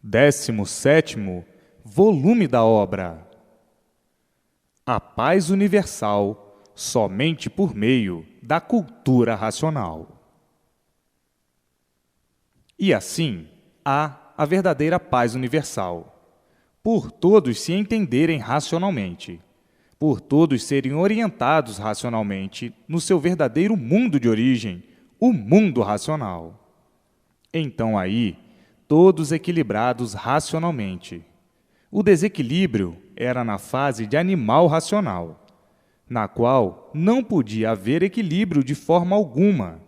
17º volume da obra. A paz universal somente por meio da cultura racional. E assim, há a verdadeira paz universal, por todos se entenderem racionalmente, por todos serem orientados racionalmente no seu verdadeiro mundo de origem, o mundo racional. Então aí, todos equilibrados racionalmente. O desequilíbrio era na fase de animal racional, na qual não podia haver equilíbrio de forma alguma,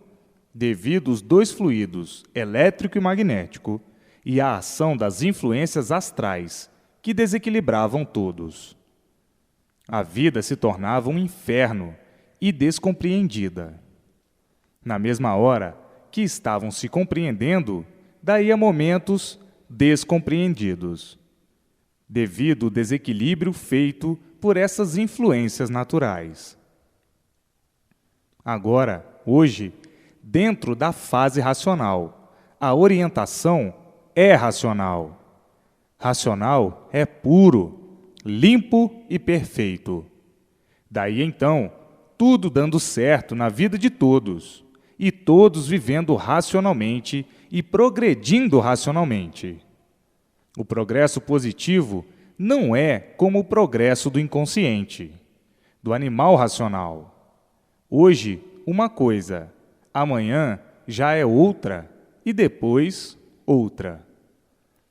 devido aos dois fluidos, elétrico e magnético, e à ação das influências astrais, que desequilibravam todos. A vida se tornava um inferno e descompreendida. Na mesma hora que estavam se compreendendo, daí a momentos descompreendidos, devido ao desequilíbrio feito por essas influências naturais. Agora, hoje, dentro da fase racional, a orientação é racional. Racional é puro, limpo e perfeito. Daí então, tudo dando certo na vida de todos, e todos vivendo racionalmente e progredindo racionalmente. O progresso positivo não é como o progresso do inconsciente, do animal racional. Hoje, uma coisa, amanhã já é outra e depois outra.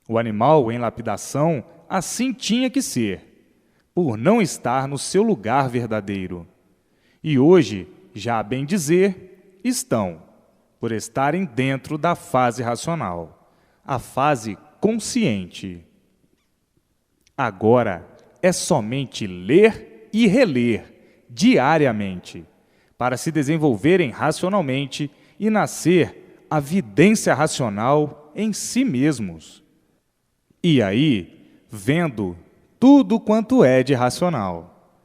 O animal em lapidação assim tinha que ser, por não estar no seu lugar verdadeiro. E hoje, já a bem dizer, estão, por estarem dentro da fase racional, a fase consciente. Agora é somente ler e reler diariamente, para se desenvolverem racionalmente e nascer a vidência racional em si mesmos. E aí, vendo tudo quanto é de racional,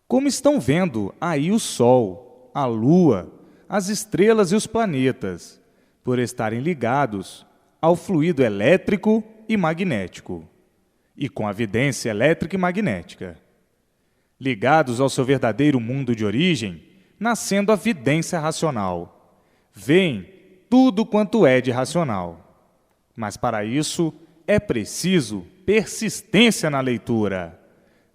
como estão vendo aí o Sol, a Lua, as estrelas e os planetas, por estarem ligados ao fluido elétrico e magnético, e com a vidência elétrica e magnética. Ligados ao seu verdadeiro mundo de origem, nascendo a vidência racional. Veem tudo quanto é de racional. Mas para isso é preciso persistência na leitura.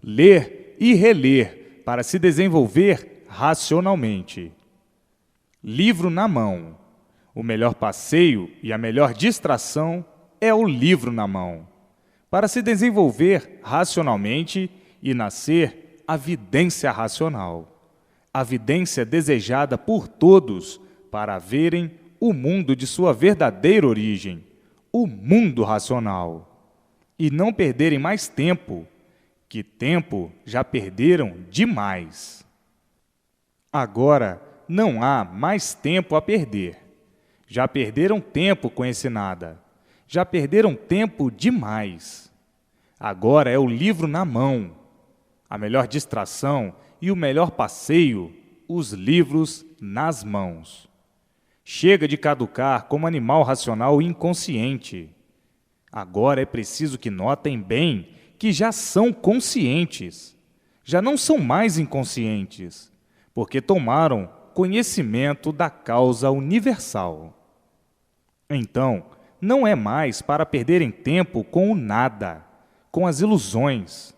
Ler e reler para se desenvolver racionalmente. Livro na mão. O melhor passeio e a melhor distração é o livro na mão, para se desenvolver racionalmente e nascer a vidência racional, a vidência desejada por todos para verem o mundo de sua verdadeira origem, o mundo racional, e não perderem mais tempo, que tempo já perderam demais. Agora, não há mais tempo a perder. Já perderam tempo com esse nada. Já perderam tempo demais. Agora é o livro na mão. A melhor distração e o melhor passeio, os livros nas mãos. Chega de caducar como animal racional inconsciente. Agora é preciso que notem bem que já são conscientes. Já não são mais inconscientes, porque tomaram conhecimento da causa universal. Então, não é mais para perderem tempo com o nada, com as ilusões.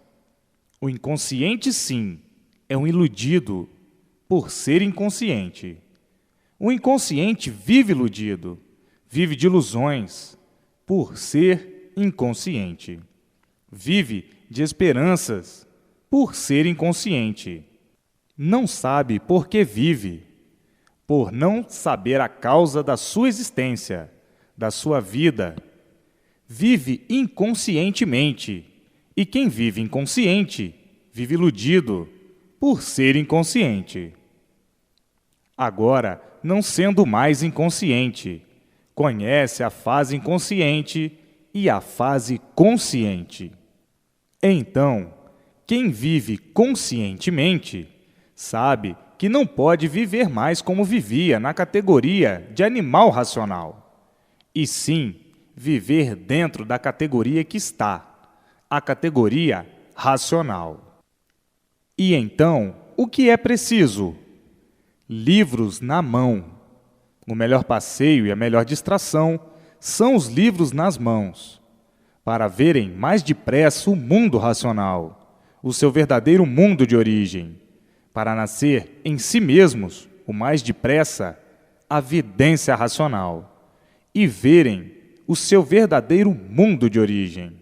O inconsciente, sim, é um iludido por ser inconsciente. O inconsciente vive iludido, vive de ilusões por ser inconsciente. Vive de esperanças por ser inconsciente. Não sabe por que vive, por não saber a causa da sua existência, da sua vida. Vive inconscientemente, e quem vive inconsciente, vive iludido, por ser inconsciente. Agora, não sendo mais inconsciente, conhece a fase inconsciente e a fase consciente. Então, quem vive conscientemente, sabe que não pode viver mais como vivia na categoria de animal racional, e sim viver dentro da categoria que está, a categoria racional. E então, o que é preciso? Livros na mão. O melhor passeio e a melhor distração são os livros nas mãos, para verem mais depressa o mundo racional, o seu verdadeiro mundo de origem, para nascer em si mesmos, o mais depressa, a vidência racional, e verem o seu verdadeiro mundo de origem.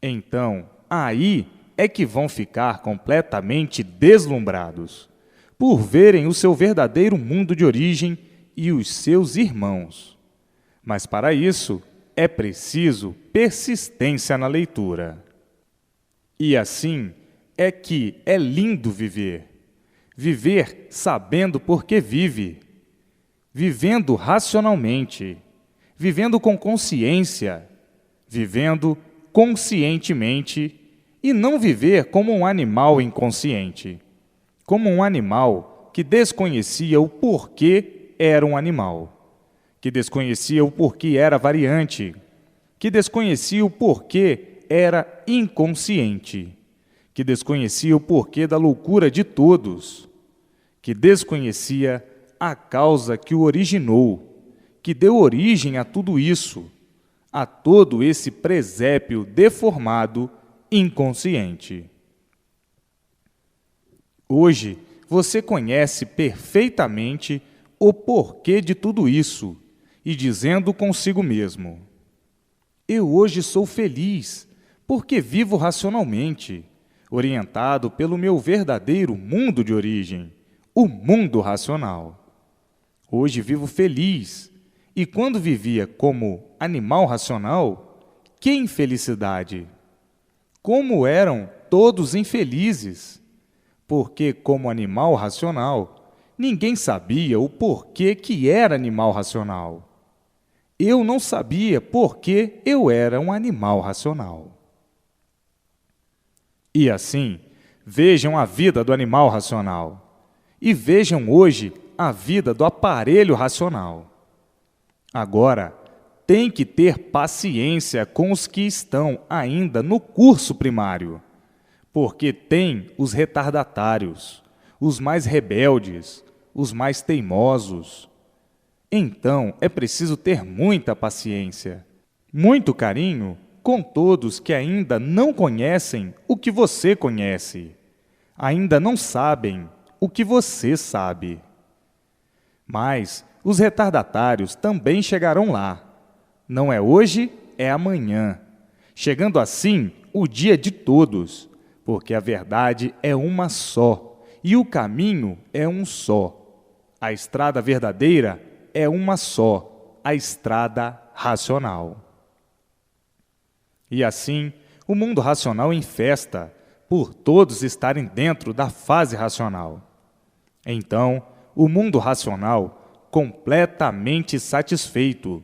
Então, aí é que vão ficar completamente deslumbrados, por verem o seu verdadeiro mundo de origem e os seus irmãos. Mas para isso, é preciso persistência na leitura. E assim é que é lindo viver. Viver sabendo por que vive, vivendo racionalmente, vivendo com consciência, vivendo conscientemente e não viver como um animal inconsciente, como um animal que desconhecia o porquê era um animal, que desconhecia o porquê era variante, que desconhecia o porquê era inconsciente, que desconhecia o porquê da loucura de todos, que desconhecia a causa que o originou, que deu origem a tudo isso, a todo esse presépio deformado, inconsciente. Hoje, você conhece perfeitamente o porquê de tudo isso e dizendo consigo mesmo: eu hoje sou feliz porque vivo racionalmente, orientado pelo meu verdadeiro mundo de origem, o mundo racional. Hoje vivo feliz, e quando vivia como animal racional, que infelicidade! Como eram todos infelizes, porque como animal racional, ninguém sabia o porquê que era animal racional. Eu não sabia por que eu era um animal racional. E assim, vejam a vida do animal racional e vejam hoje a vida do aparelho racional. Agora, tem que ter paciência com os que estão ainda no curso primário, porque tem os retardatários, os mais rebeldes, os mais teimosos. Então, é preciso ter muita paciência, muito carinho com todos que ainda não conhecem o que você conhece, ainda não sabem o que você sabe. Mas os retardatários também chegarão lá. Não é hoje, é amanhã. Chegando assim o dia de todos, porque a verdade é uma só e o caminho é um só. A estrada verdadeira é uma só, a estrada racional. E assim, o mundo racional em festa, por todos estarem dentro da fase racional. Então, o mundo racional, completamente satisfeito,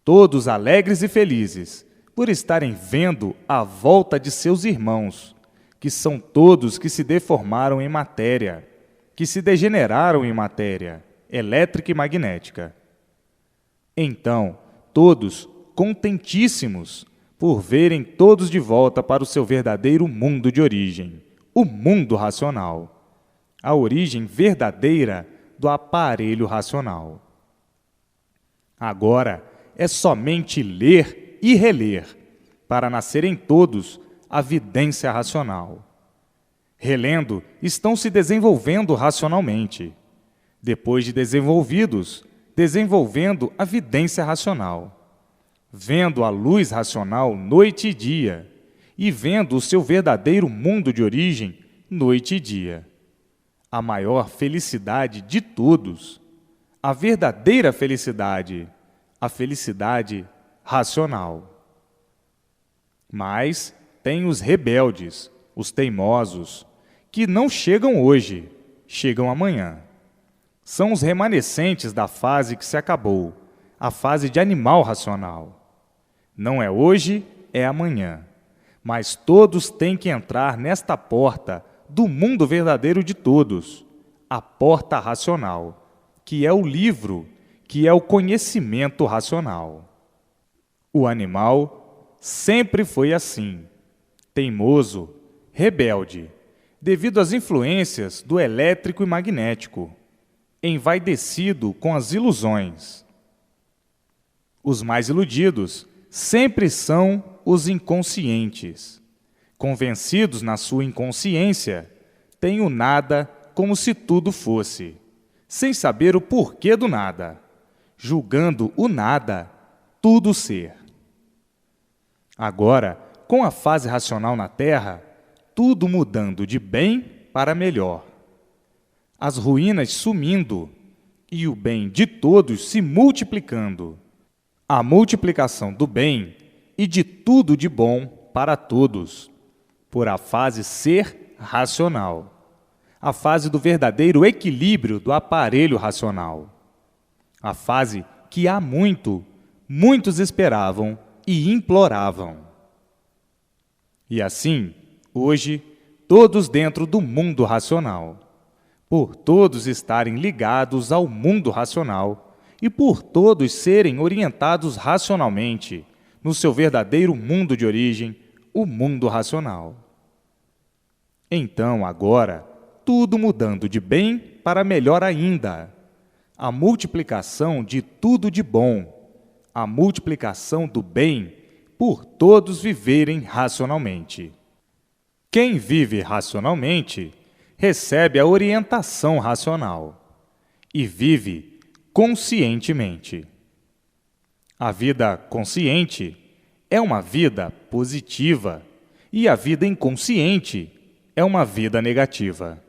todos alegres e felizes, por estarem vendo a volta de seus irmãos, que são todos que se deformaram em matéria, que se degeneraram em matéria, elétrica e magnética. Então, todos contentíssimos, por verem todos de volta para o seu verdadeiro mundo de origem, o mundo racional, a origem verdadeira do aparelho racional. Agora é somente ler e reler, para nascer em todos a vidência racional. Relendo, estão se desenvolvendo racionalmente. Depois de desenvolvidos, desenvolvendo a vidência racional, vendo a luz racional noite e dia, e vendo o seu verdadeiro mundo de origem noite e dia. A maior felicidade de todos, a verdadeira felicidade, a felicidade racional. Mas tem os rebeldes, os teimosos, que não chegam hoje, chegam amanhã. São os remanescentes da fase que se acabou, a fase de animal racional. Não é hoje, é amanhã. Mas todos têm que entrar nesta porta do mundo verdadeiro de todos, a porta racional, que é o livro, que é o conhecimento racional. O animal sempre foi assim, teimoso, rebelde, devido às influências do elétrico e magnético, envaidecido com as ilusões. Os mais iludidos sempre são os inconscientes. Convencidos na sua inconsciência, têm o nada como se tudo fosse, sem saber o porquê do nada, julgando o nada tudo ser. Agora, com a fase racional na Terra, tudo mudando de bem para melhor. As ruínas sumindo e o bem de todos se multiplicando. A multiplicação do bem e de tudo de bom para todos, por a fase ser racional, a fase do verdadeiro equilíbrio do aparelho racional, a fase que há muitos esperavam e imploravam. E assim, hoje, todos dentro do mundo racional, por todos estarem ligados ao mundo racional e por todos serem orientados racionalmente no seu verdadeiro mundo de origem, o mundo racional. Então, agora, tudo mudando de bem para melhor ainda. A multiplicação de tudo de bom, a multiplicação do bem por todos viverem racionalmente. Quem vive racionalmente recebe a orientação racional e vive conscientemente. A vida consciente é uma vida positiva e a vida inconsciente é uma vida negativa.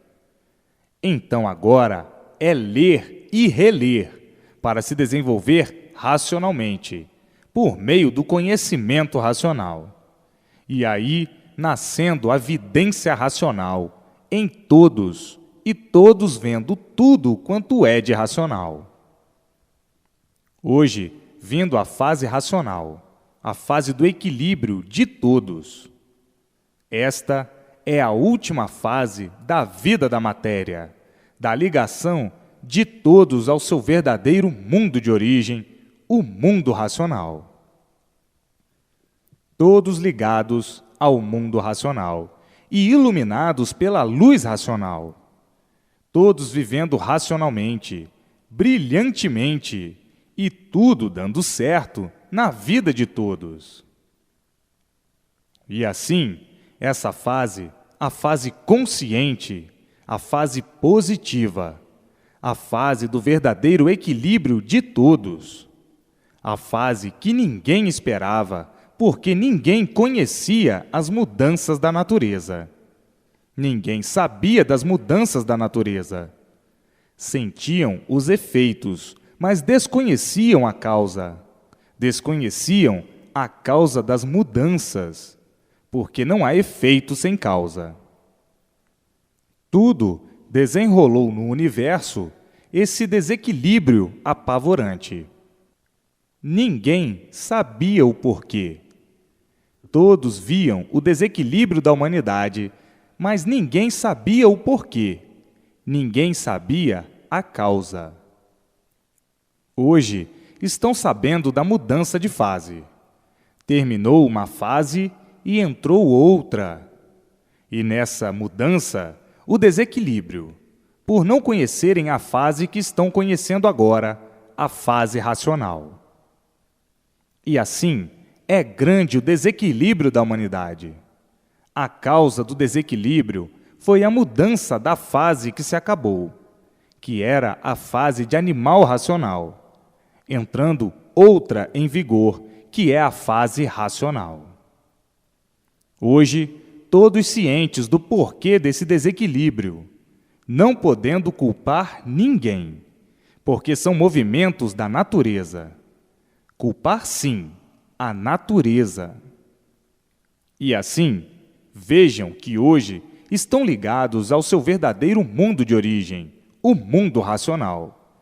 Então agora é ler e reler para se desenvolver racionalmente, por meio do conhecimento racional. E aí, nascendo a vidência racional em todos, e todos vendo tudo quanto é de racional. Hoje, vindo a fase racional, a fase do equilíbrio de todos. Esta é a última fase da vida da matéria, da ligação de todos ao seu verdadeiro mundo de origem, o mundo racional. Todos ligados ao mundo racional e iluminados pela luz racional. Todos vivendo racionalmente, brilhantemente, e tudo dando certo na vida de todos. E assim, essa fase, a fase consciente, a fase positiva, a fase do verdadeiro equilíbrio de todos, a fase que ninguém esperava, porque ninguém conhecia as mudanças da natureza. Ninguém sabia das mudanças da natureza. Sentiam os efeitos, mas desconheciam a causa. Desconheciam a causa das mudanças, porque não há efeito sem causa. Tudo desenrolou no universo esse desequilíbrio apavorante. Ninguém sabia o porquê. Todos viam o desequilíbrio da humanidade, mas ninguém sabia o porquê. Ninguém sabia a causa. Hoje, estão sabendo da mudança de fase. Terminou uma fase e entrou outra. E nessa mudança, o desequilíbrio, por não conhecerem a fase que estão conhecendo agora, a fase racional. E assim, é grande o desequilíbrio da humanidade. A causa do desequilíbrio foi a mudança da fase que se acabou, que era a fase de animal racional, entrando outra em vigor, que é a fase racional. Hoje, todos cientes do porquê desse desequilíbrio, não podendo culpar ninguém, porque são movimentos da natureza. Culpar, sim, a natureza. E assim, vejam que hoje estão ligados ao seu verdadeiro mundo de origem, o mundo racional,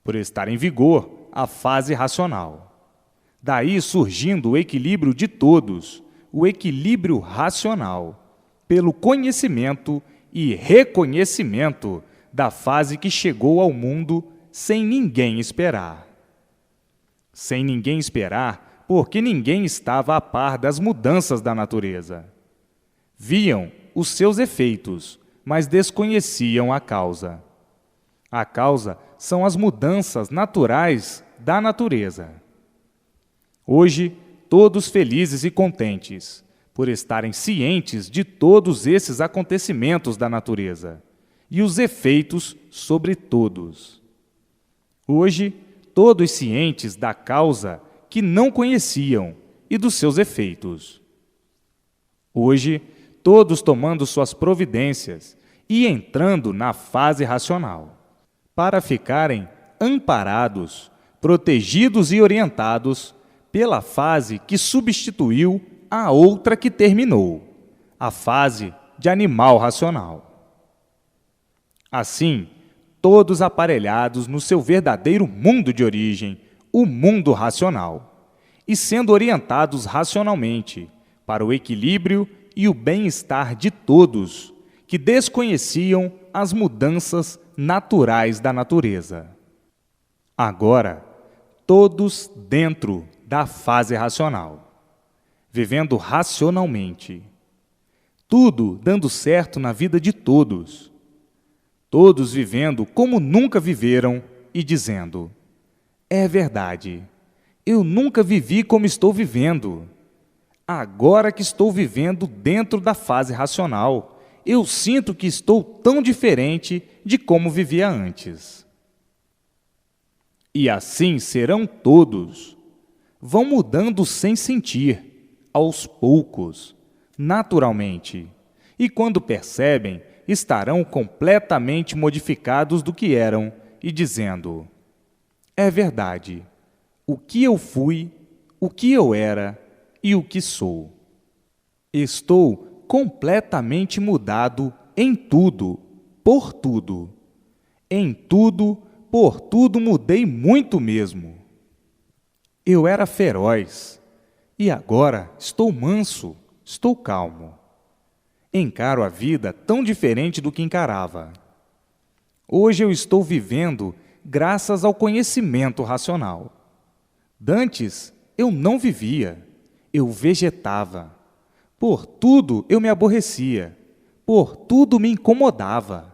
por estar em vigor a fase racional. Daí surgindo o equilíbrio de todos, o equilíbrio racional, pelo conhecimento e reconhecimento da fase que chegou ao mundo sem ninguém esperar. Sem ninguém esperar, porque ninguém estava a par das mudanças da natureza. Viam os seus efeitos, mas desconheciam a causa. A causa são as mudanças naturais da natureza. Hoje, todos felizes e contentes, por estarem cientes de todos esses acontecimentos da natureza e os efeitos sobre todos. Hoje, todos cientes da causa que não conheciam e dos seus efeitos. Hoje, todos tomando suas providências e entrando na fase racional, para ficarem amparados, protegidos e orientados pela fase que substituiu a outra que terminou, a fase de animal racional. Assim, todos aparelhados no seu verdadeiro mundo de origem, o mundo racional, e sendo orientados racionalmente para o equilíbrio e o bem-estar de todos, que desconheciam as mudanças naturais da natureza. Agora, todos dentro da fase racional, vivendo racionalmente, tudo dando certo na vida de todos, todos vivendo como nunca viveram e dizendo: é verdade, eu nunca vivi como estou vivendo. Agora que estou vivendo dentro da fase racional, eu sinto que estou tão diferente de como vivia antes. E assim serão todos. Vão mudando sem sentir, aos poucos, naturalmente. E quando percebem, estarão completamente modificados do que eram e dizendo: é verdade, o que eu fui, o que eu era e o que sou. Estou completamente mudado em tudo, por tudo. Em tudo, por tudo mudei muito mesmo. Eu era feroz e agora estou manso, estou calmo. Encaro a vida tão diferente do que encarava. Hoje eu estou vivendo graças ao conhecimento racional. Dantes, eu não vivia, eu vegetava. Por tudo eu me aborrecia, por tudo me incomodava.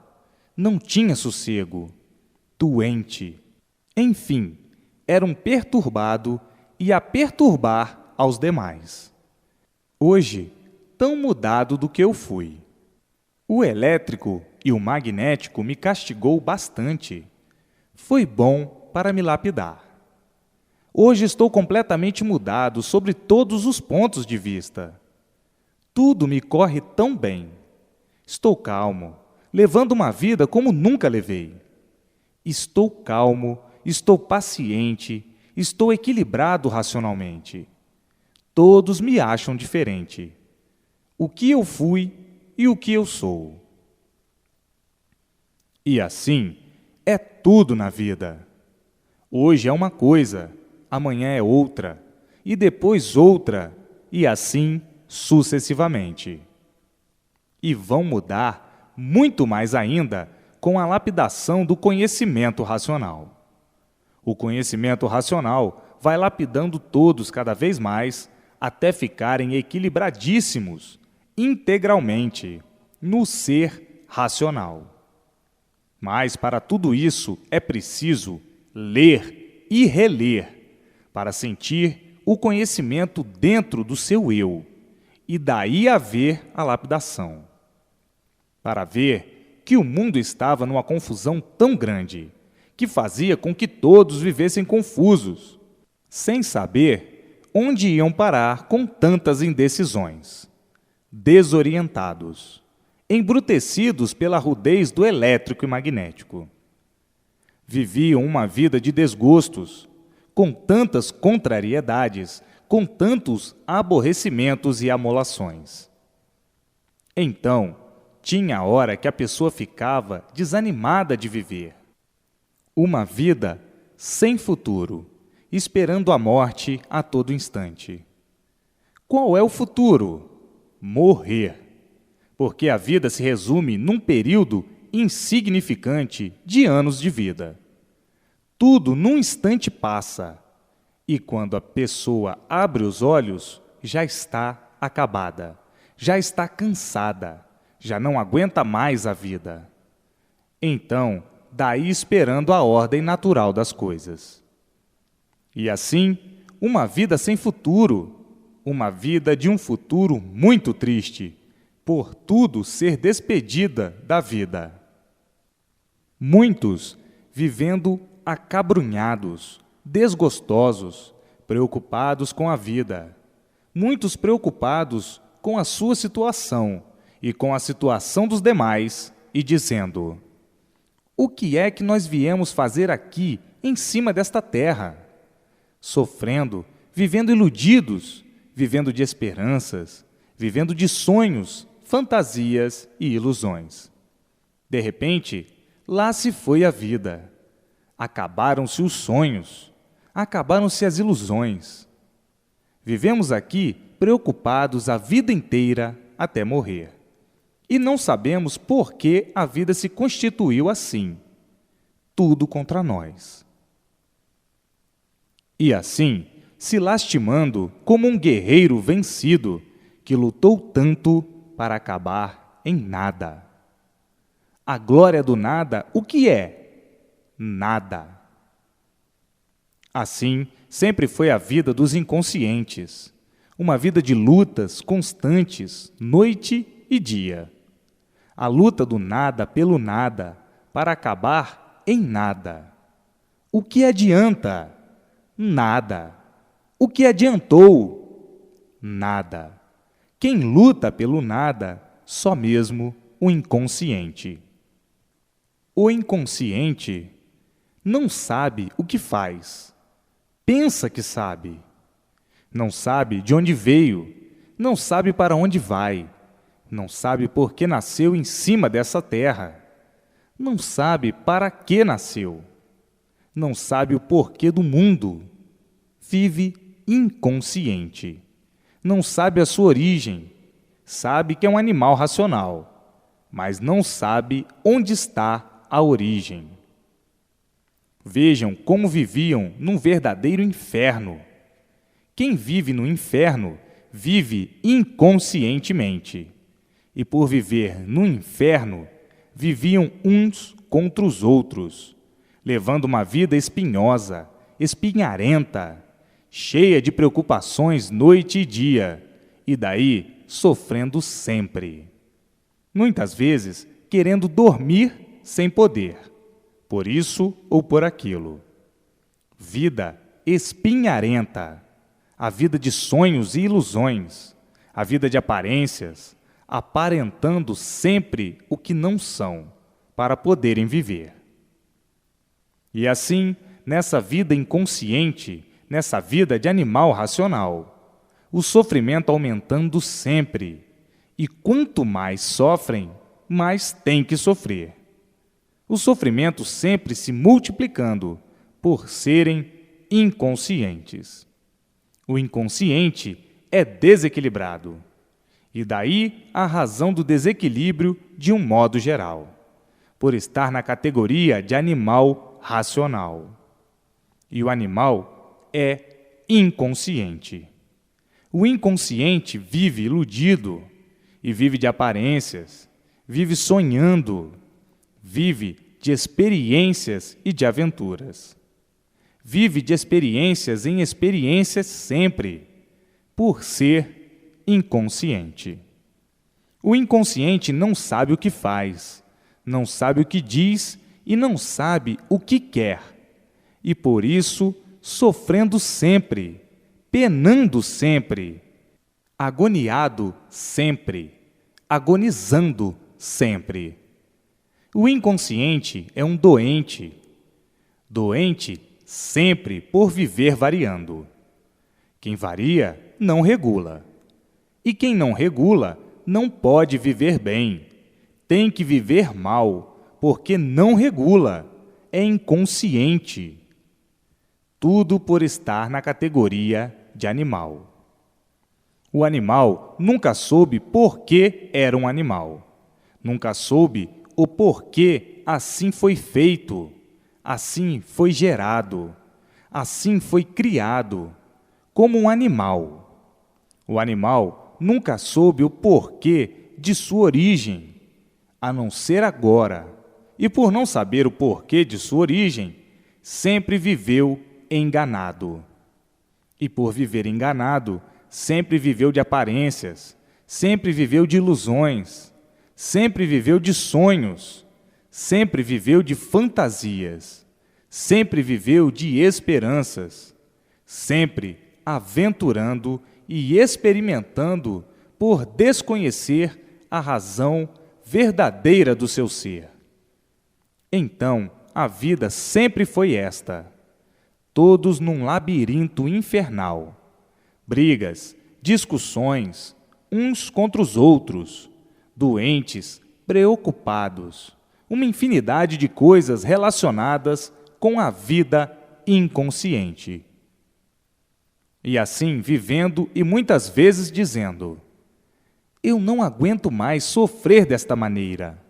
Não tinha sossego, doente. Enfim, era um perturbado e a perturbar aos demais. Hoje, tão mudado do que eu fui. O elétrico e o magnético me castigou bastante. Foi bom para me lapidar. Hoje estou completamente mudado sobre todos os pontos de vista. Tudo me corre tão bem. Estou calmo, levando uma vida como nunca levei. Estou calmo, estou paciente, estou equilibrado racionalmente. Todos me acham diferente. O que eu fui e o que eu sou. E assim é tudo na vida. Hoje é uma coisa, amanhã é outra, e depois outra, e assim sucessivamente. E vão mudar muito mais ainda com a lapidação do conhecimento racional. O conhecimento racional vai lapidando todos cada vez mais até ficarem equilibradíssimos integralmente no ser racional. Mas para tudo isso é preciso ler e reler para sentir o conhecimento dentro do seu eu e daí haver a lapidação. Para ver que o mundo estava numa confusão tão grande que fazia com que todos vivessem confusos, sem saber onde iam parar com tantas indecisões, desorientados, embrutecidos pela rudez do elétrico e magnético. Viviam uma vida de desgostos, com tantas contrariedades, com tantos aborrecimentos e amolações. Então, tinha a hora que a pessoa ficava desanimada de viver. Uma vida sem futuro, esperando a morte a todo instante. Qual é o futuro? Morrer. Porque a vida se resume num período insignificante de anos de vida. Tudo num instante passa, E quando a pessoa abre os olhos, já está acabada, já está cansada, já não aguenta mais a vida. Então, daí esperando a ordem natural das coisas. E assim, uma vida sem futuro, uma vida de um futuro muito triste, por tudo ser despedida da vida. Muitos vivendo acabrunhados, desgostosos, preocupados com a vida. Muitos preocupados com a sua situação e com a situação dos demais, e dizendo: o que é que nós viemos fazer aqui, em cima desta terra? Sofrendo, vivendo iludidos, vivendo de esperanças, vivendo de sonhos, fantasias e ilusões. De repente, lá se foi a vida. Acabaram-se os sonhos, acabaram-se as ilusões. Vivemos aqui preocupados a vida inteira até morrer. E não sabemos por que a vida se constituiu assim. Tudo contra nós. E assim, se lastimando como um guerreiro vencido que lutou tanto para acabar em nada. A glória do nada, o que é? Nada. Assim, sempre foi a vida dos inconscientes, uma vida de lutas constantes, noite e dia. A luta do nada pelo nada, para acabar em nada. O que adianta? Nada. O que adiantou? Nada. Quem luta pelo nada, só mesmo o inconsciente. O inconsciente não sabe o que faz. Pensa que sabe. Não sabe de onde veio, não sabe para onde vai, não sabe por que nasceu em cima dessa terra, não sabe para que nasceu, não sabe o porquê do mundo, vive inconsciente, não sabe a sua origem, sabe que é um animal racional, mas não sabe onde está a origem. Vejam como viviam num verdadeiro inferno. Quem vive no inferno, vive inconscientemente. E por viver no inferno, viviam uns contra os outros, levando uma vida espinhosa, espinharenta, cheia de preocupações noite e dia, e daí sofrendo sempre. Muitas vezes querendo dormir sem poder, por isso ou por aquilo. Vida espinharenta, a vida de sonhos e ilusões, a vida de aparências, aparentando sempre o que não são, para poderem viver. E assim, nessa vida inconsciente, nessa vida de animal racional, o sofrimento aumentando sempre, e quanto mais sofrem, mais têm que sofrer. O sofrimento sempre se multiplicando, por serem inconscientes. O inconsciente é desequilibrado. E daí a razão do desequilíbrio de um modo geral, por estar na categoria de animal racional. E o animal é inconsciente. O inconsciente vive iludido e vive de aparências, vive sonhando, vive de experiências e de aventuras. Vive de experiências em experiências sempre, por ser inconsciente. O inconsciente não sabe o que faz, não sabe o que diz e não sabe o que quer. E por isso, sofrendo sempre, penando sempre, agoniado sempre, agonizando sempre. O inconsciente é um doente, doente sempre por viver variando. Quem varia, não regula. E quem não regula, não pode viver bem. Tem que viver mal, porque não regula, é inconsciente. Tudo por estar na categoria de animal. O animal nunca soube por que era um animal. Nunca soube o porquê assim foi feito, assim foi gerado, assim foi criado, como um animal. O animal nunca soube o porquê de sua origem, a não ser agora, e por não saber o porquê de sua origem, sempre viveu enganado. E por viver enganado, sempre viveu de aparências, sempre viveu de ilusões, sempre viveu de sonhos, sempre viveu de fantasias, sempre viveu de esperanças, sempre aventurando e experimentando por desconhecer a razão verdadeira do seu ser. Então, a vida sempre foi esta, todos num labirinto infernal, brigas, discussões, uns contra os outros, doentes, preocupados, uma infinidade de coisas relacionadas com a vida inconsciente. E assim vivendo e muitas vezes dizendo: eu não aguento mais sofrer desta maneira.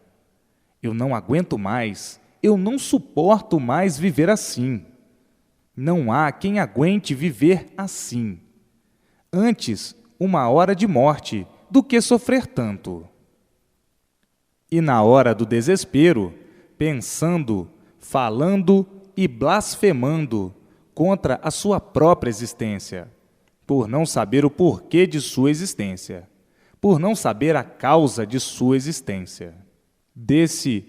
Eu não aguento mais, eu não suporto mais viver assim. Não há quem aguente viver assim. Antes, uma hora de morte do que sofrer tanto. E na hora do desespero, pensando, falando e blasfemando contra a sua própria existência, por não saber o porquê de sua existência, por não saber a causa de sua existência. Desse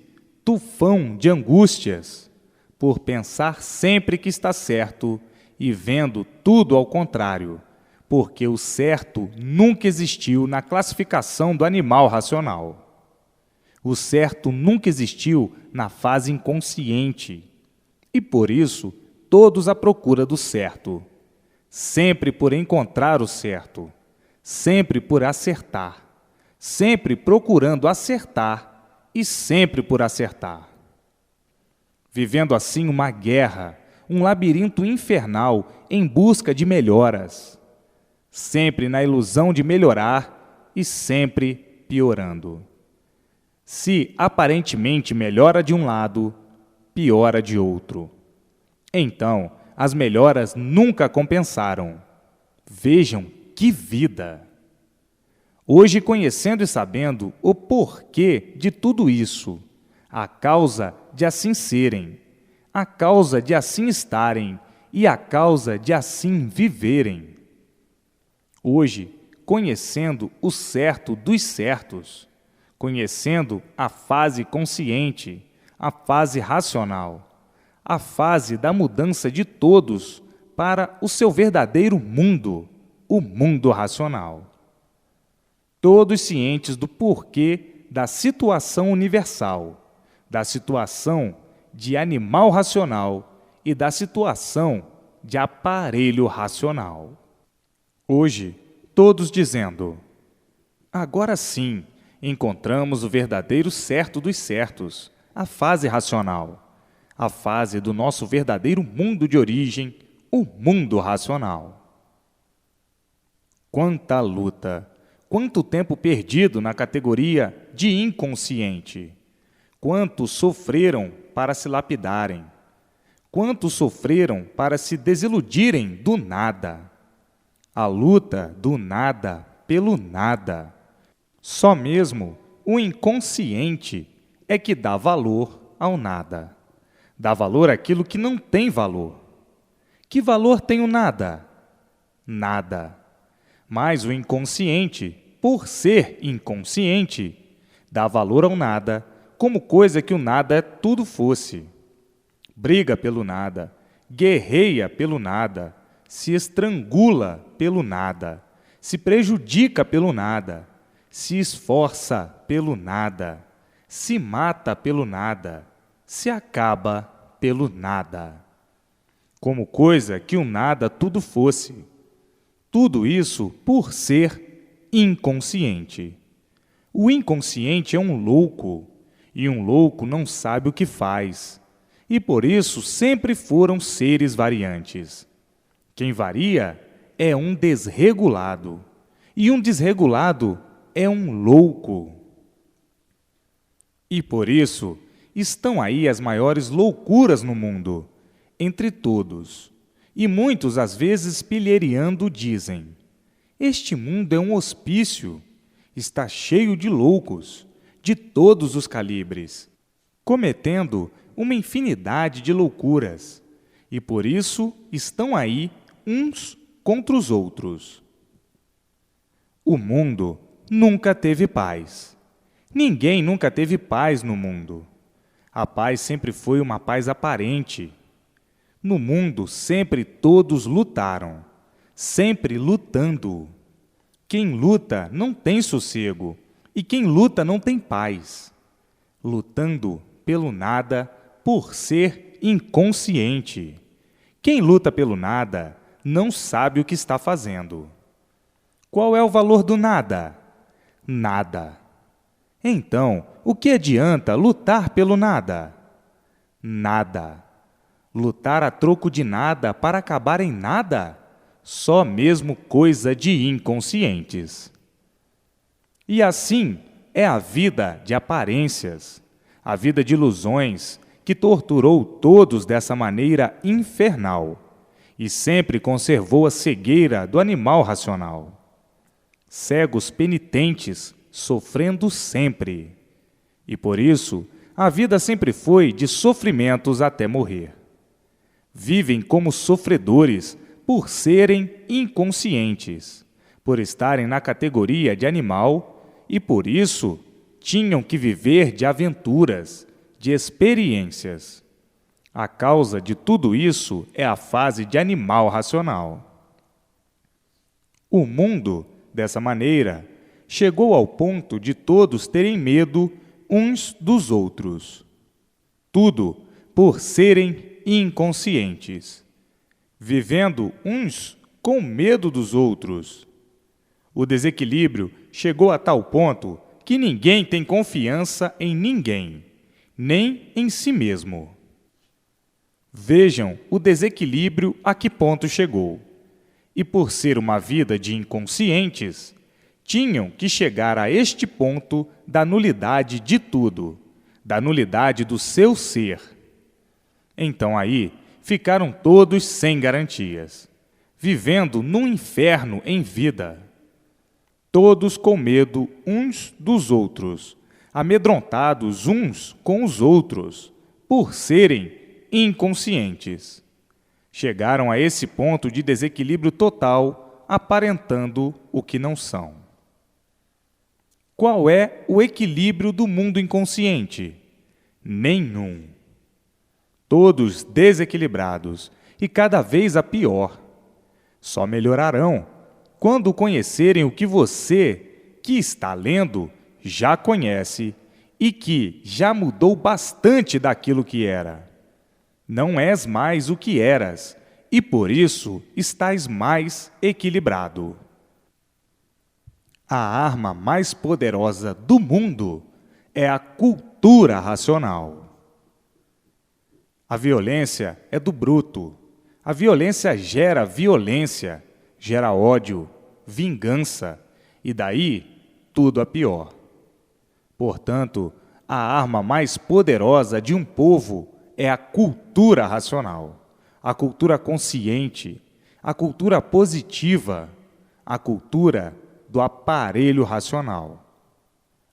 tufão de angústias, por pensar sempre que está certo e vendo tudo ao contrário, porque o certo nunca existiu na classificação do animal racional. O certo nunca existiu na fase inconsciente, e por isso todos à procura do certo, sempre por encontrar o certo, sempre por acertar, sempre procurando acertar e sempre por acertar. Vivendo assim uma guerra, um labirinto infernal em busca de melhoras, sempre na ilusão de melhorar e sempre piorando. Se aparentemente melhora de um lado, piora de outro. Então, as melhoras nunca compensaram. Vejam que vida! Hoje, conhecendo e sabendo o porquê de tudo isso, a causa de assim serem, a causa de assim estarem e a causa de assim viverem. Hoje, conhecendo o certo dos certos, conhecendo a fase consciente, a fase racional, a fase da mudança de todos para o seu verdadeiro mundo, o mundo racional. Todos cientes do porquê da situação universal, da situação de animal racional e da situação de aparelho racional. Hoje, todos dizendo: agora sim, encontramos o verdadeiro certo dos certos, a fase racional, a fase do nosso verdadeiro mundo de origem, o mundo racional. Quanta luta, quanto tempo perdido na categoria de inconsciente, quantos sofreram para se lapidarem, quantos sofreram para se desiludirem do nada, a luta do nada pelo nada. Só mesmo o inconsciente é que dá valor ao nada. Dá valor àquilo que não tem valor. Que valor tem o nada? Nada. Mas o inconsciente, por ser inconsciente, dá valor ao nada como coisa que o nada tudo fosse. Briga pelo nada, guerreia pelo nada, se estrangula pelo nada, se prejudica pelo nada, se esforça pelo nada, se mata pelo nada, se acaba pelo nada. Como coisa que o nada tudo fosse. Tudo isso por ser inconsciente. O inconsciente é um louco, e um louco não sabe o que faz, e por isso sempre foram seres variantes. Quem varia é um desregulado, e um desregulado é um louco. E por isso estão aí as maiores loucuras no mundo, entre todos. E muitos, às vezes, pilheriando, dizem: este mundo é um hospício, está cheio de loucos, de todos os calibres, cometendo uma infinidade de loucuras, e por isso estão aí uns contra os outros. O mundo nunca teve paz. Ninguém nunca teve paz no mundo. A paz sempre foi uma paz aparente. No mundo sempre todos lutaram, sempre lutando. Quem luta não tem sossego, e quem luta não tem paz. Lutando pelo nada, por ser inconsciente. Quem luta pelo nada não sabe o que está fazendo. Qual é o valor do nada? Nada. Então, o que adianta lutar pelo nada? Nada. Lutar a troco de nada para acabar em nada? Só mesmo coisa de inconscientes. E assim é a vida de aparências, a vida de ilusões, que torturou todos dessa maneira infernal e sempre conservou a cegueira do animal racional. Cegos penitentes, sofrendo sempre. E por isso, a vida sempre foi de sofrimentos até morrer. Vivem como sofredores por serem inconscientes, por estarem na categoria de animal e por isso tinham que viver de aventuras, de experiências. A causa de tudo isso é a fase de animal racional. O mundo, dessa maneira, chegou ao ponto de todos terem medo uns dos outros. Tudo por serem inconscientes, vivendo uns com medo dos outros. O desequilíbrio chegou a tal ponto que ninguém tem confiança em ninguém, nem em si mesmo. Vejam o desequilíbrio a que ponto chegou. E por ser uma vida de inconscientes, tinham que chegar a este ponto da nulidade de tudo, da nulidade do seu ser. Então aí ficaram todos sem garantias, vivendo num inferno em vida. Todos com medo uns dos outros, amedrontados uns com os outros, por serem inconscientes. Chegaram a esse ponto de desequilíbrio total, aparentando o que não são. Qual é o equilíbrio do mundo inconsciente? Nenhum. Todos desequilibrados e cada vez a pior. Só melhorarão quando conhecerem o que você, que está lendo, já conhece e que já mudou bastante daquilo que era. Não és mais o que eras e por isso estás mais equilibrado. A arma mais poderosa do mundo é a cultura racional. A violência é do bruto. A violência, gera ódio, vingança, e daí tudo a pior. Portanto, a arma mais poderosa de um povo é a cultura racional, a cultura consciente, a cultura positiva, a cultura do aparelho racional.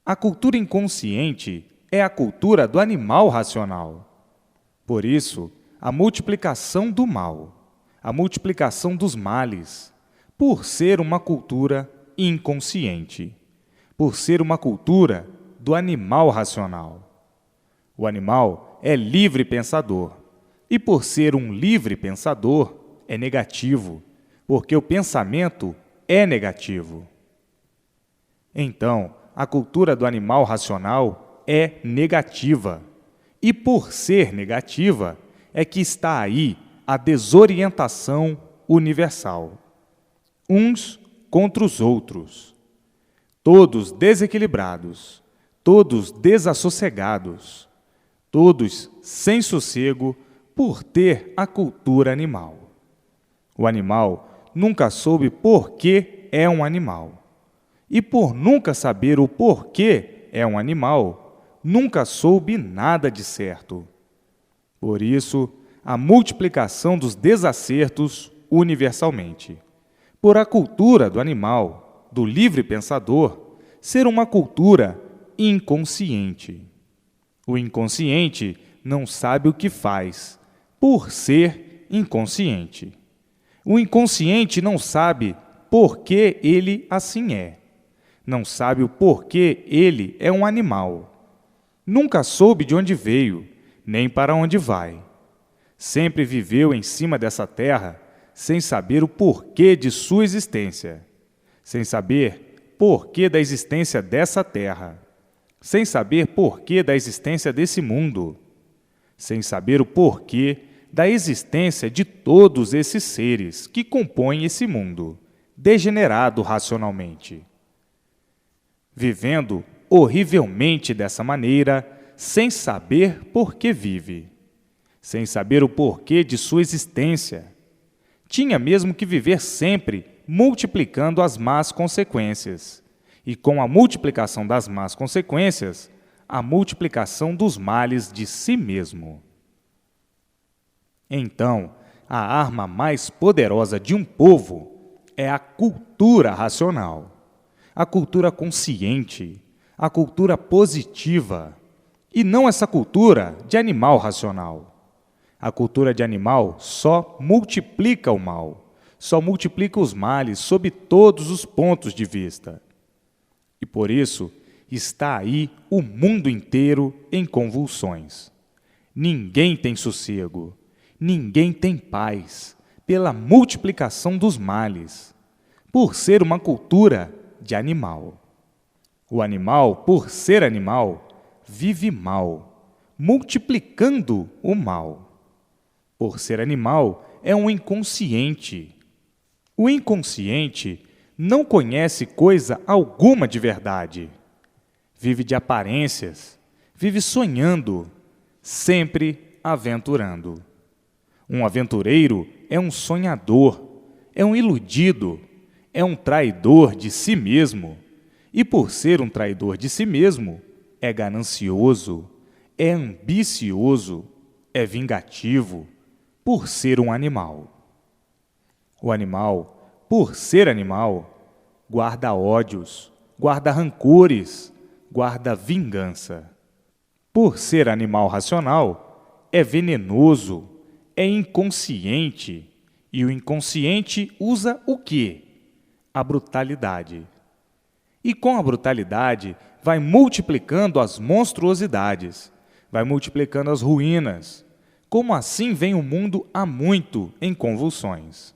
A cultura inconsciente é a cultura do animal racional. Por isso, a multiplicação do mal, a multiplicação dos males, por ser uma cultura inconsciente, por ser uma cultura do animal racional. O animal é livre pensador, e por ser um livre pensador, é negativo, porque o pensamento é negativo. Então, a cultura do animal racional é negativa, e por ser negativa, é que está aí a desorientação universal. Uns contra os outros, todos desequilibrados, todos desassossegados, todos sem sossego por ter a cultura animal. O animal nunca soube por que é um animal. E por nunca saber o porquê é um animal, nunca soube nada de certo. Por isso, a multiplicação dos desacertos universalmente. Por a cultura do animal, do livre pensador, ser uma cultura inconsciente. O inconsciente não sabe o que faz, por ser inconsciente. O inconsciente não sabe por que ele assim é. Não sabe o porquê ele é um animal. Nunca soube de onde veio, nem para onde vai. Sempre viveu em cima dessa terra, sem saber o porquê de sua existência, sem saber porquê da existência dessa terra, sem saber porquê da existência desse mundo, sem saber o porquê da existência de todos esses seres que compõem esse mundo, degenerado racionalmente. Vivendo horrivelmente dessa maneira, sem saber por que vive, sem saber o porquê de sua existência. Tinha mesmo que viver sempre multiplicando as más consequências, e com a multiplicação das más consequências, a multiplicação dos males de si mesmo. Então, a arma mais poderosa de um povo é a cultura racional, a cultura consciente, a cultura positiva, e não essa cultura de animal racional. A cultura de animal só multiplica o mal, só multiplica os males sob todos os pontos de vista. E por isso está aí o mundo inteiro em convulsões. Ninguém tem sossego, ninguém tem paz pela multiplicação dos males, por ser uma cultura de animal. O animal, por ser animal, vive mal, multiplicando o mal. Por ser animal, é um inconsciente. O inconsciente não conhece coisa alguma de verdade. Vive de aparências, vive sonhando, sempre aventurando. Um aventureiro é um sonhador, é um iludido, é um traidor de si mesmo. E por ser um traidor de si mesmo, é ganancioso, é ambicioso, é vingativo, por ser um animal. O animal, por ser animal, guarda ódios, guarda rancores, guarda vingança. Por ser animal racional, é venenoso, é inconsciente, e o inconsciente usa o quê? A brutalidade. E com a brutalidade, vai multiplicando as monstruosidades, vai multiplicando as ruínas. Como assim vem o mundo há muito em convulsões?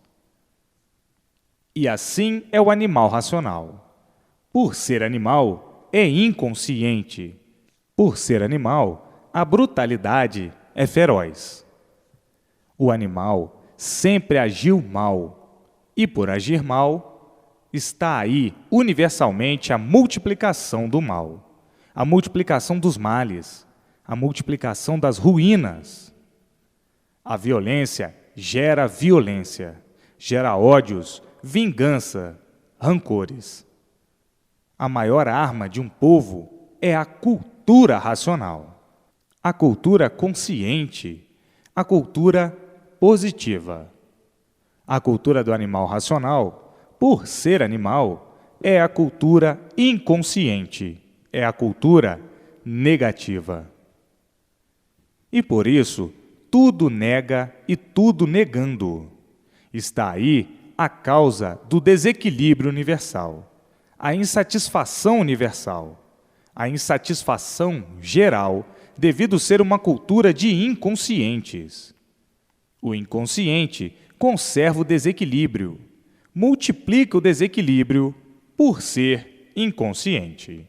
E assim é o animal racional. Por ser animal, é inconsciente. Por ser animal, a brutalidade é feroz. O animal sempre agiu mal, e por agir mal, está aí universalmente a multiplicação do mal, a multiplicação dos males, a multiplicação das ruínas. A violência, gera ódios, vingança, rancores. A maior arma de um povo é a cultura racional, a cultura consciente, a cultura positiva. A cultura do animal racional, por ser animal, é a cultura inconsciente, é a cultura negativa. E por isso, tudo nega e tudo negando. Está aí a causa do desequilíbrio universal, a insatisfação universal, a insatisfação geral, devido ser uma cultura de inconscientes. O inconsciente conserva o desequilíbrio, multiplica o desequilíbrio por ser inconsciente.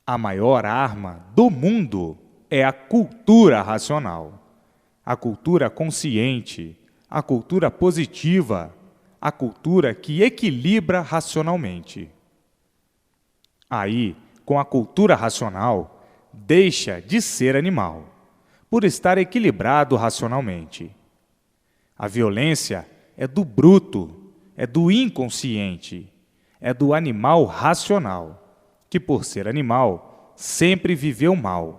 A maior arma do mundo é a cultura racional, a cultura consciente, a cultura positiva, a cultura que equilibra racionalmente. Aí, com a cultura racional, deixa de ser animal, por estar equilibrado racionalmente. A violência é do bruto, é do inconsciente, é do animal racional, que por ser animal, sempre viveu mal,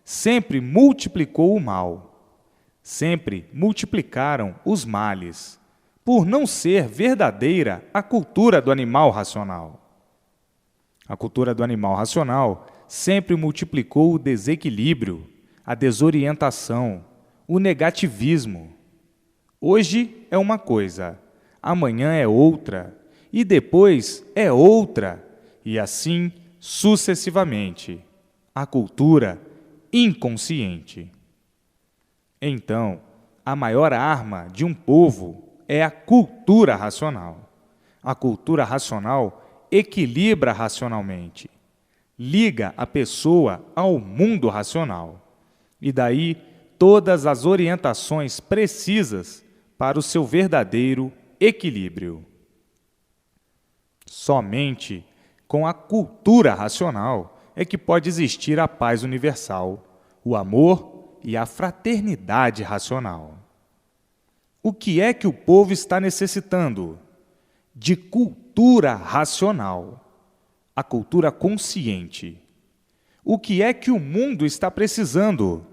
sempre multiplicou o mal, sempre multiplicaram os males, por não ser verdadeira a cultura do animal racional. A cultura do animal racional sempre multiplicou o desequilíbrio, a desorientação, o negativismo. Hoje é uma coisa, amanhã é outra, e depois é outra, e assim sucessivamente. A cultura inconsciente. Então, a maior arma de um povo é a cultura racional. A cultura racional equilibra racionalmente, liga a pessoa ao mundo racional, e daí todas as orientações precisas para o seu verdadeiro equilíbrio. Somente com a cultura racional é que pode existir a paz universal, o amor e a fraternidade racional. O que é que o povo está necessitando? De cultura racional, a cultura consciente. O que é que o mundo está precisando?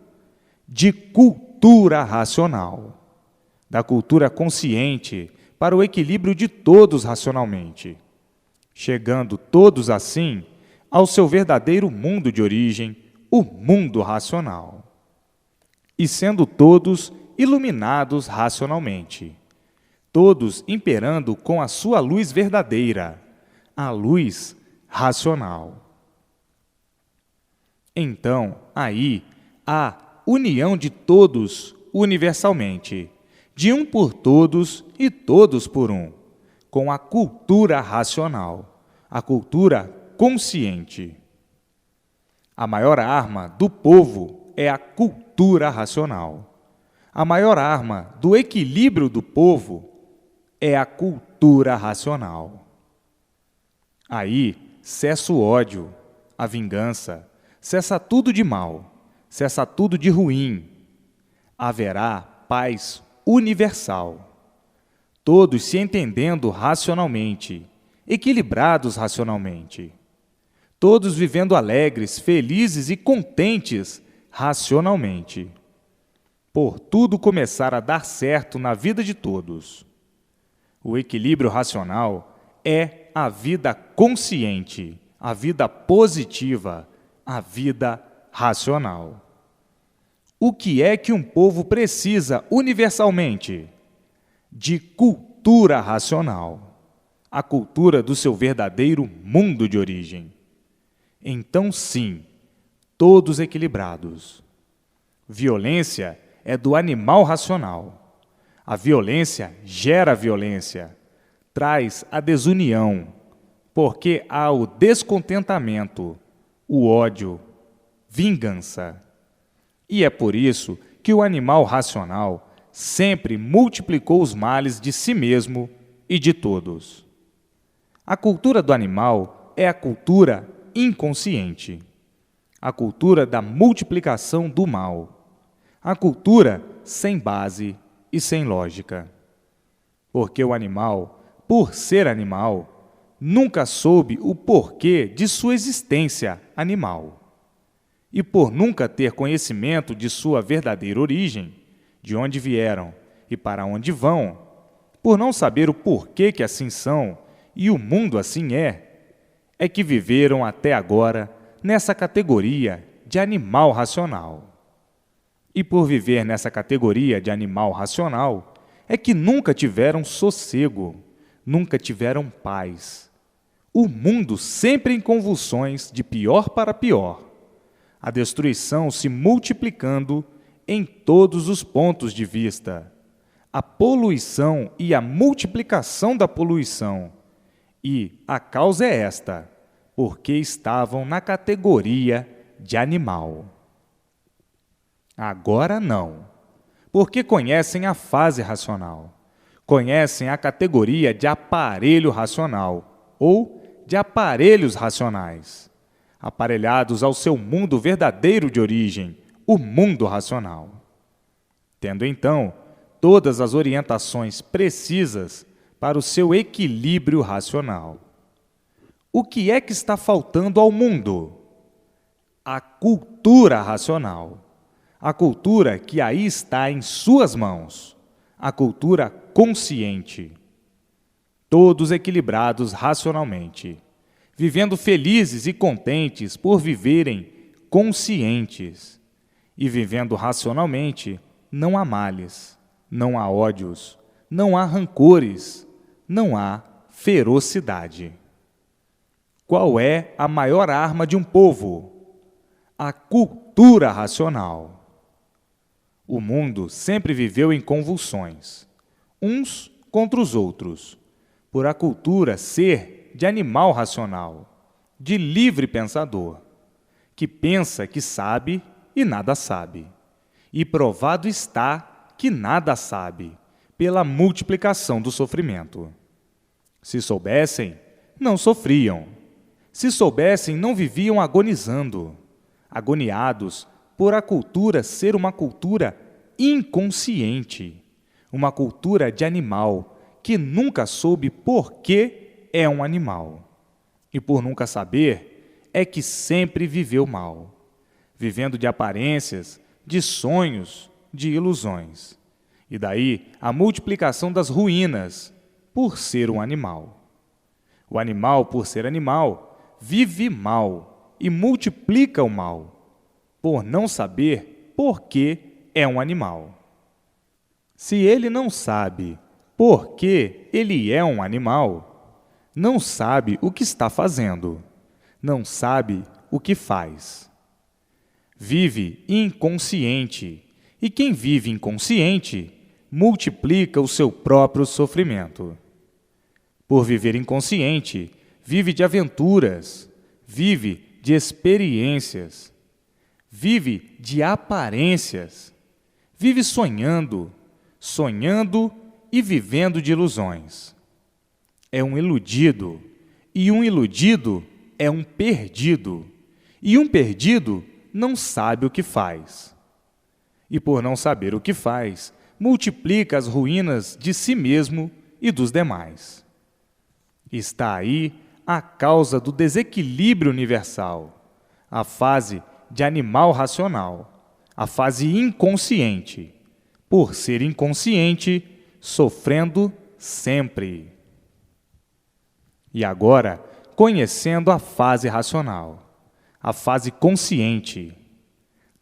De cultura racional, da cultura consciente para o equilíbrio de todos racionalmente, chegando todos assim ao seu verdadeiro mundo de origem, o mundo racional, e sendo todos iluminados racionalmente, todos imperando com a sua luz verdadeira, a luz racional. Então, aí, há união de todos universalmente, de um por todos e todos por um, com a cultura racional, a cultura consciente. A maior arma do povo é a cultura racional. A maior arma do equilíbrio do povo é a cultura racional. Aí cessa o ódio, a vingança, cessa tudo de mal, cessa tudo de ruim. Haverá paz universal. Todos se entendendo racionalmente, equilibrados racionalmente. Todos vivendo alegres, felizes e contentes racionalmente. Por tudo começar a dar certo na vida de todos. O equilíbrio racional é a vida consciente, a vida positiva, a vida racional. O que é que um povo precisa universalmente? De cultura racional, a cultura do seu verdadeiro mundo de origem. Então, sim, todos equilibrados. Violência é do animal racional. A violência gera violência, traz a desunião, porque há o descontentamento, o ódio, vingança. E é por isso que o animal racional sempre multiplicou os males de si mesmo e de todos. A cultura do animal é a cultura inconsciente, a cultura da multiplicação do mal, a cultura sem base e sem lógica. Porque o animal, por ser animal, nunca soube o porquê de sua existência animal. E por nunca ter conhecimento de sua verdadeira origem, de onde vieram e para onde vão, por não saber o porquê que assim são e o mundo assim é que viveram até agora nessa categoria de animal racional. E por viver nessa categoria de animal racional, é que nunca tiveram sossego, nunca tiveram paz. O mundo sempre em convulsões de pior para pior. A destruição se multiplicando em todos os pontos de vista. A poluição e a multiplicação da poluição. E a causa é esta, porque estavam na categoria de animal. Agora não, porque conhecem a fase racional, conhecem a categoria de aparelho racional ou de aparelhos racionais, aparelhados ao seu mundo verdadeiro de origem, o mundo racional. Tendo então todas as orientações precisas para o seu equilíbrio racional. O que é que está faltando ao mundo? A cultura racional. a cultura que aí está em suas mãos, a cultura consciente. Todos equilibrados racionalmente, vivendo felizes e contentes por viverem conscientes. E vivendo racionalmente, não há males, não há ódios, não há rancores, não há ferocidade. Qual é a maior arma de um povo? A cultura racional. O mundo sempre viveu em convulsões, uns contra os outros, por a cultura ser de animal racional, de livre pensador, que pensa que sabe e nada sabe. E provado está que nada sabe, pela multiplicação do sofrimento. Se soubessem, não sofriam. Se soubessem, não viviam agonizando, agoniados por a cultura ser uma cultura inconsciente, uma cultura de animal que nunca soube por que é um animal. E por nunca saber, é que sempre viveu mal, vivendo de aparências, de sonhos, de ilusões. E daí a multiplicação das ruínas, por ser um animal. O animal, por ser animal, vive mal e multiplica o mal, por não saber por que é um animal. Se ele não sabe por que ele é um animal, não sabe o que está fazendo, não sabe o que faz. Vive inconsciente, e quem vive inconsciente multiplica o seu próprio sofrimento. Por viver inconsciente, vive de aventuras, vive de experiências, vive de aparências, vive sonhando, sonhando e vivendo de ilusões. É um iludido, e um iludido é um perdido, e um perdido não sabe o que faz. E por não saber o que faz, multiplica as ruínas de si mesmo e dos demais. Está aí a causa do desequilíbrio universal, a fase de animal racional, a fase inconsciente, por ser inconsciente, sofrendo sempre. E agora, conhecendo a fase racional, a fase consciente,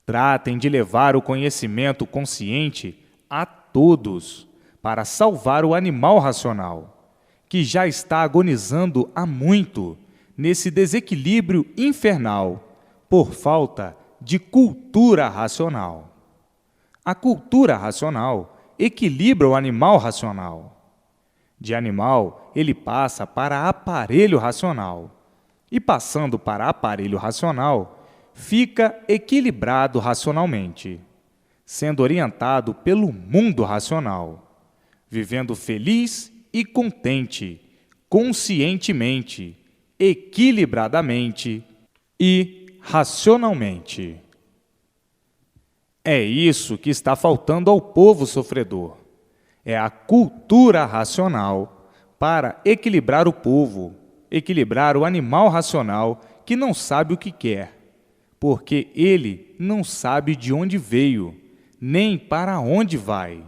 tratem de levar o conhecimento consciente a todos para salvar o animal racional, que já está agonizando há muito nesse desequilíbrio infernal por falta de cultura racional. A cultura racional equilibra o animal racional. De animal, ele passa para aparelho racional. E passando para aparelho racional, fica equilibrado racionalmente, sendo orientado pelo mundo racional, vivendo feliz e contente, conscientemente, equilibradamente e racionalmente. É isso que está faltando ao povo sofredor. É a cultura racional para equilibrar o povo, equilibrar o animal racional que não sabe o que quer, porque ele não sabe de onde veio, nem para onde vai.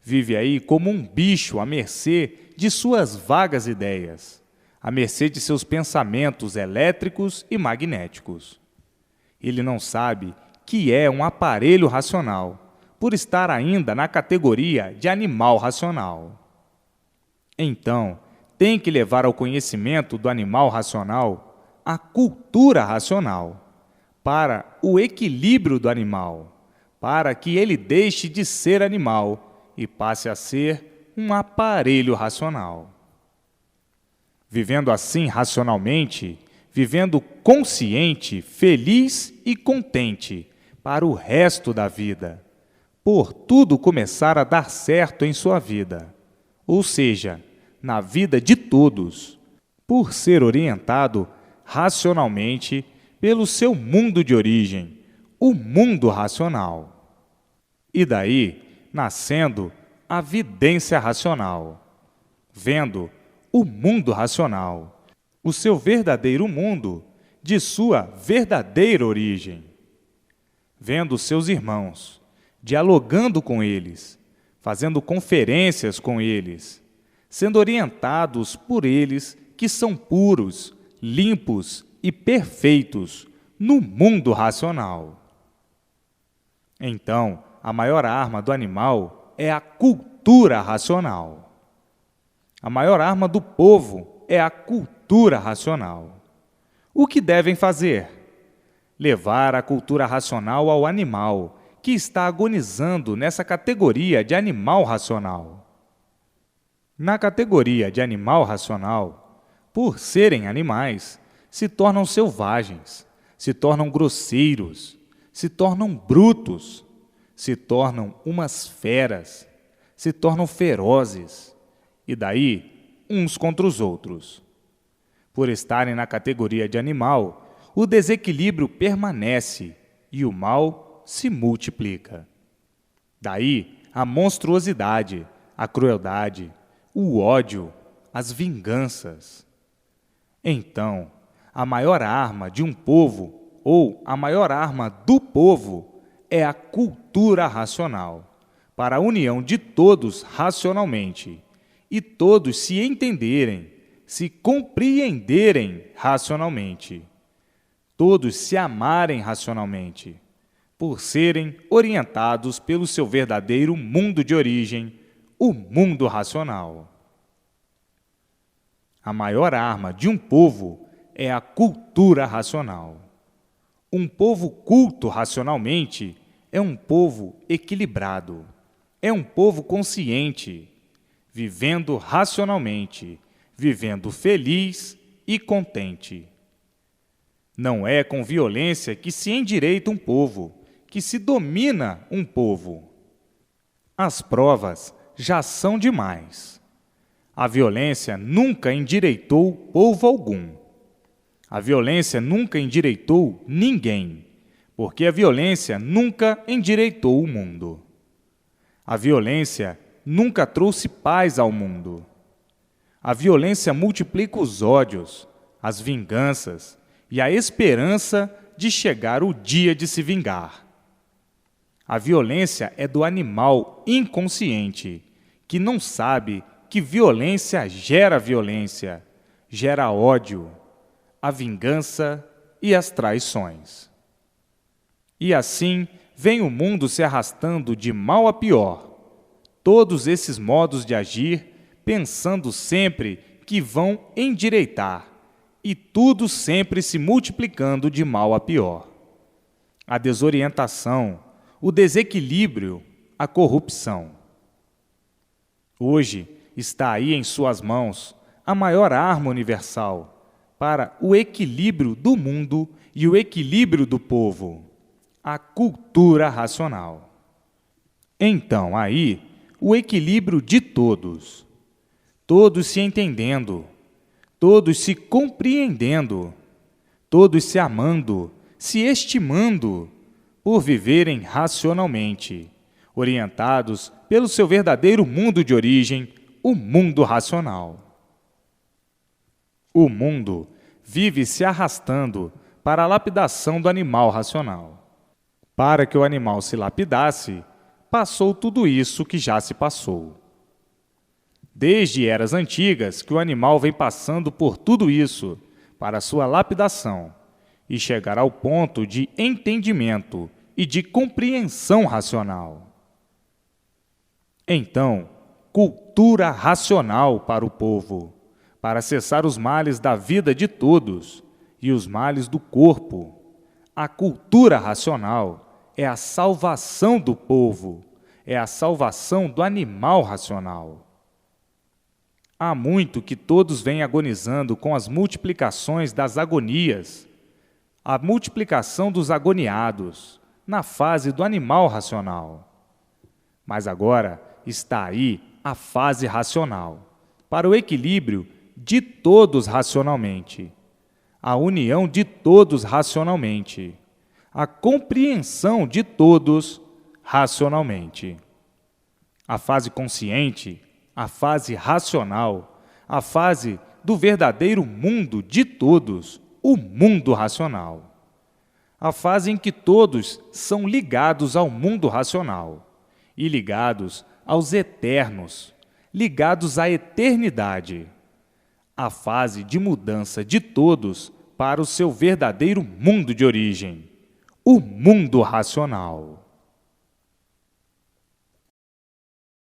Vive aí como um bicho à mercê de suas vagas ideias, à mercê de seus pensamentos elétricos e magnéticos. Ele não sabe que é um aparelho racional, por estar ainda na categoria de animal racional. Então, tem que levar ao conhecimento do animal racional a cultura racional, para o equilíbrio do animal, para que ele deixe de ser animal e passe a ser um aparelho racional. Vivendo assim racionalmente, vivendo consciente, feliz e contente para o resto da vida, por tudo começar a dar certo em sua vida, ou seja, na vida de todos, por ser orientado racionalmente pelo seu mundo de origem, o mundo racional. E daí, nascendo a vidência racional, vendo o mundo racional, o seu verdadeiro mundo, de sua verdadeira origem. vendo seus irmãos, dialogando com eles, fazendo conferências com eles, sendo orientados por eles que são puros, limpos e perfeitos no mundo racional. Então, a maior arma do animal é a cultura racional. A maior arma do povo é a cultura racional. O que devem fazer? Levar a cultura racional ao animal, que está agonizando nessa categoria de animal racional. Na categoria de animal racional, por serem animais, se tornam selvagens, se tornam grosseiros, se tornam brutos, se tornam umas feras, se tornam ferozes, e daí uns contra os outros. Por estarem na categoria de animal, o desequilíbrio permanece e o mal se multiplica. Daí a monstruosidade, a crueldade, o ódio, as vinganças. Então, a maior arma de um povo, ou a maior arma do povo, é a cultura racional, para a união de todos racionalmente, e todos se entenderem, se compreenderem racionalmente, todos se amarem racionalmente, por serem orientados pelo seu verdadeiro mundo de origem, o mundo racional. A maior arma de um povo é a cultura racional. Um povo culto racionalmente é um povo equilibrado, é um povo consciente, vivendo racionalmente, vivendo feliz e contente. Não é com violência que se endireita um povo, que se domina um povo. As provas já são demais. A violência nunca endireitou povo algum. A violência nunca endireitou ninguém, porque a violência nunca endireitou o mundo. A violência nunca trouxe paz ao mundo. A violência multiplica os ódios, as vinganças e a esperança de chegar o dia de se vingar. A violência é do animal inconsciente, que não sabe que violência, gera ódio, a vingança e as traições. E assim vem o mundo se arrastando de mal a pior, todos esses modos de agir, pensando sempre que vão endireitar, e tudo sempre se multiplicando de mal a pior. A desorientação, o desequilíbrio, a corrupção. Hoje está aí em suas mãos a maior arma universal para o equilíbrio do mundo e o equilíbrio do povo, a cultura racional. Então, aí, o equilíbrio de todos, todos se entendendo, todos se compreendendo, todos se amando, se estimando, por viverem racionalmente, orientados pelo seu verdadeiro mundo de origem, o mundo racional. O mundo vive se arrastando para a lapidação do animal racional. Para que o animal se lapidasse, passou tudo isso que já se passou. Desde eras antigas que o animal vem passando por tudo isso para sua lapidação e chegar ao ponto de entendimento e de compreensão racional. Então, cultura racional para o povo, para cessar os males da vida de todos e os males do corpo. A cultura racional é a salvação do povo, é a salvação do animal racional. Há muito que todos vêm agonizando com as multiplicações das agonias, a multiplicação dos agoniados, na fase do animal racional. Mas agora está aí a fase racional, para o equilíbrio de todos racionalmente, a união de todos racionalmente, a compreensão de todos racionalmente. A fase consciente, a fase racional, a fase do verdadeiro mundo de todos, o mundo racional. a fase em que todos são ligados ao mundo racional e ligados aos eternos, ligados à eternidade, a fase de mudança de todos para o seu verdadeiro mundo de origem, o mundo racional.